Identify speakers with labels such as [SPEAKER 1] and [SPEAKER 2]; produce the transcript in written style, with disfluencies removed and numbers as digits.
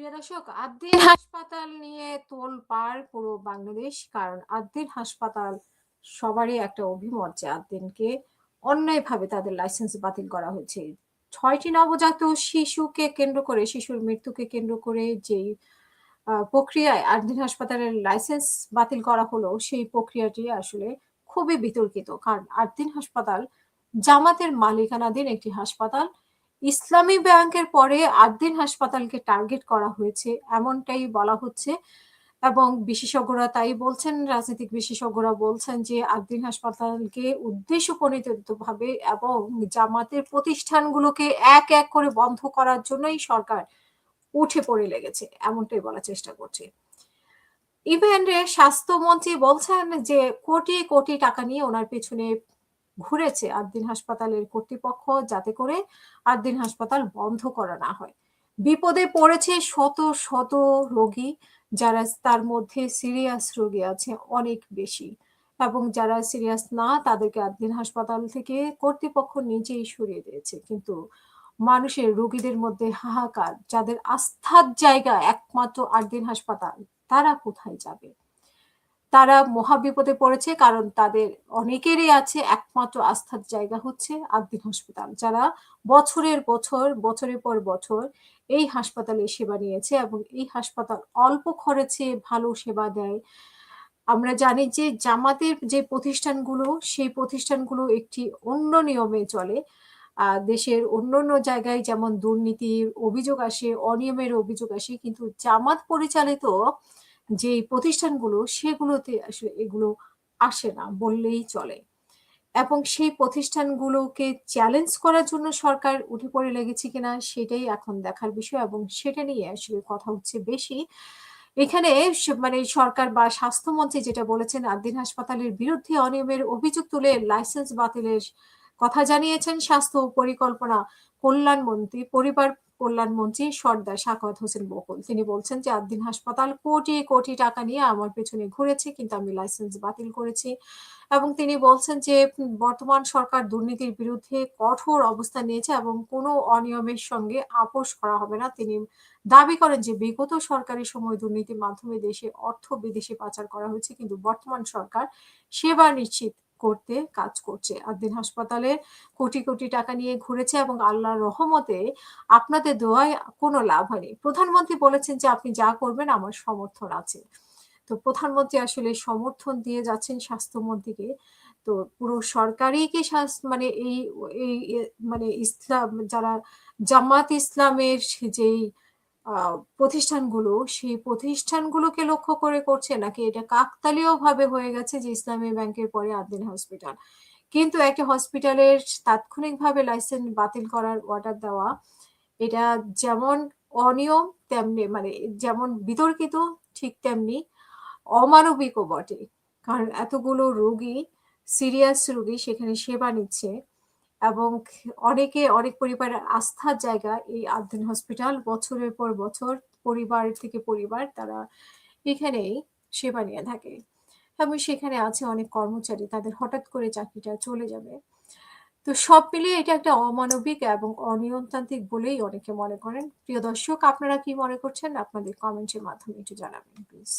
[SPEAKER 1] প্রিয় দর্শক, আদ্দিন হাসপাতাল নিয়ে তোলপাড় পুরো বাংলাদেশ। কারণ আদ্দিন হাসপাতাল সবারই একটা অভিমত যে আদ্দিনকে অন্যায়ভাবে তাদের লাইসেন্স বাতিল করা হয়েছে। ৬টি নবজাত শিশুকে কেন্দ্র করে, শিশুর মৃত্যুকে কেন্দ্র করে যেই প্রক্রিয়ায় আদ্দিন হাসপাতালের লাইসেন্স বাতিল করা হলো, সেই প্রক্রিয়াটি আসলে খুবই বিতর্কিত। কারণ আদ্দিন হাসপাতাল জামাতের মালিকানাধীন একটি হাসপাতাল। ইসলামী ব্যাংকের পরে আদ্দিন হাসপাতালকে টার্গেট করা হয়েছে, এমনটাই বলা হচ্ছে। এবং বিশেষজ্ঞরা তাই বলছেন, রাজনৈতিক বিশেষজ্ঞরা বলছেন যে আদ্দিন হাসপাতালকে উদ্দেশ্যপ্রণোদিতভাবে এবং জামাতের প্রতিষ্ঠানগুলোকে এক, এক করে বন্ধ করার জন্যই সরকার উঠে পড়ে লেগেছে। এমনটাই বলার চেষ্টা করছে। ইভেন স্বাস্থ্যমন্ত্রী বলছেন যে কোটি, কোটি টাকা নিয়ে উনার পেছনে ঘুরেছে আদ্দিন হাসপাতালের কর্তৃপক্ষ, যাতে করে আদ্দিন হাসপাতাল বন্ধ করা না হয়। বিপদে পড়েছে শত, শত রোগী, যারা তার মধ্যে সিরিয়াস রোগী আছে অনেক বেশি। এবং যারা সিরিয়াস না তাদেরকে আদ্দিন হাসপাতাল থেকে কর্তৃপক্ষ নিজেই সরিয়ে দিয়েছে। কিন্তু মানুষের রোগীদের মধ্যে হাহাকার, যাদের আস্থার জায়গা একমাত্র আদ্দিন হাসপাতাল, তারা কোথায় যাবে? তারা মহাবিপদে পড়েছে, কারণ তাদের অনেকেরই আছে একমাত্র আস্থার জায়গা হচ্ছে আদ্দিন হাসপাতাল। যারা বছরের বছর, বছরের পর বছর এই হাসপাতালে সেবা নিয়েছে এবং এই হাসপাতাল অল্প খরচে ভালো সেবা দেয়। আমরা জানি যে জামাতের যে প্রতিষ্ঠানগুলো, সেই প্রতিষ্ঠানগুলো একটি অন্য নিয়মে চলে। দেশের অন্যান্য জায়গায় যেমন দুর্নীতির অভিযোগ আসে, অনিয়মের অভিযোগ আসে, কিন্তু জামাত পরিচালিত যেই প্রতিষ্ঠানগুলো, সেগুলোতে আসলে এগুলো আসে না বললেই চলে। এবং সেই প্রতিষ্ঠানগুলোকে চ্যালেঞ্জ করার জন্য সরকার উঠে পড়ে লেগেছে কিনা, সেটাই এখন দেখার বিষয় এবং সেটা নিয়ে আসলে কথা হচ্ছে বেশি। এখানে মানে সরকার বা স্বাস্থ্যমন্ত্রী যেটা বলেছেন, আদ্দিন হাসপাতালের বিরুদ্ধে অনিয়মের অভিযোগ তুলে লাইসেন্স বাতিলের কথা জানিয়েছেন স্বাস্থ্য ও পরিকল্পনা কল্যাণমন্ত্রী, পরিবার কল্যাণমন্ত্রী সর্দার সাখাওয়াত হোসেন বকুল। তিনি বলছেন যে আদ্দিন হাসপাতাল কোটি, কোটি টাকা নিয়ে আমার পেছনে ঘুরেছে, কিন্তু আমি লাইসেন্স বাতিল করেছি। এবং তিনি বলছেন যে বর্তমান সরকার দুর্নীতির বিরুদ্ধে কঠোর অবস্থান নিয়েছে এবং কোনো অনিয়মের সঙ্গে আপোস করা হবে না। তিনি দাবি করেন যে বিগত সরকারি সময় দুর্নীতির মাধ্যমে দেশে অর্থ বিদেশে পাচার করা হয়েছে, কিন্তু বর্তমান সরকার সেবা নিশ্চিত করতে কাজ করছে। আদ্দিন হাসপাতালে কোটি, কোটি টাকা নিয়ে ঘুরেছে এবং আল্লাহর রহমতে আপনাদের দোয়ায় কোনো লাভ হয়নি। প্রধানমন্ত্রী বলেছেন যে আপনি যা করবেন আমার সমর্থন আছে। তো প্রধানমন্ত্রী আসলে সমর্থন দিয়ে যাচ্ছেন স্বাস্থ্যমন্ত্রীকে। তো পুরো সরকারই কি মানে এই এই মানে ইসলাম যারা জামাত ইসলামের যেই প্রতিষ্ঠানগুলো, সেই প্রতিষ্ঠানগুলোকে লক্ষ্য করে করছে, নাকি এটা কাকতালীয়ভাবে হয়ে গেছে যে ইসলামী ব্যাংকের পরে আদ্দিন হসপিটাল? কিন্তু একটা হসপিটালের তাৎক্ষণিকভাবে লাইসেন্স বাতিল করার অর্ডার দেওয়া, এটা যেমন অনিয়ম তেমনি মানে যেমন বিতর্কিত, ঠিক তেমনি অমানবিকও বটে। কারণ এতগুলো রোগী, সিরিয়াস রোগী সেখানে সেবা নিচ্ছে এবং অনেকে, অনেক পরিবারের আস্থার জায়গা এই আদ্দিন হসপিটাল। বছরের পর বছর পরিবার থেকে পরিবার তারা এখানেই সেবা নিয়ে থাকে এবং সেখানে আছে অনেক কর্মচারী, তাদের হঠাৎ করে চাকরিটা চলে যাবে। তো সব মিলিয়ে এটা একটা অমানবিক এবং অনিয়মতান্ত্রিক বলেই অনেকে মনে করেন। প্রিয় দর্শক, আপনারা কি মনে করছেন? আপনাদের কমেন্টের মাধ্যমে একটু জানাবেন প্লিজ।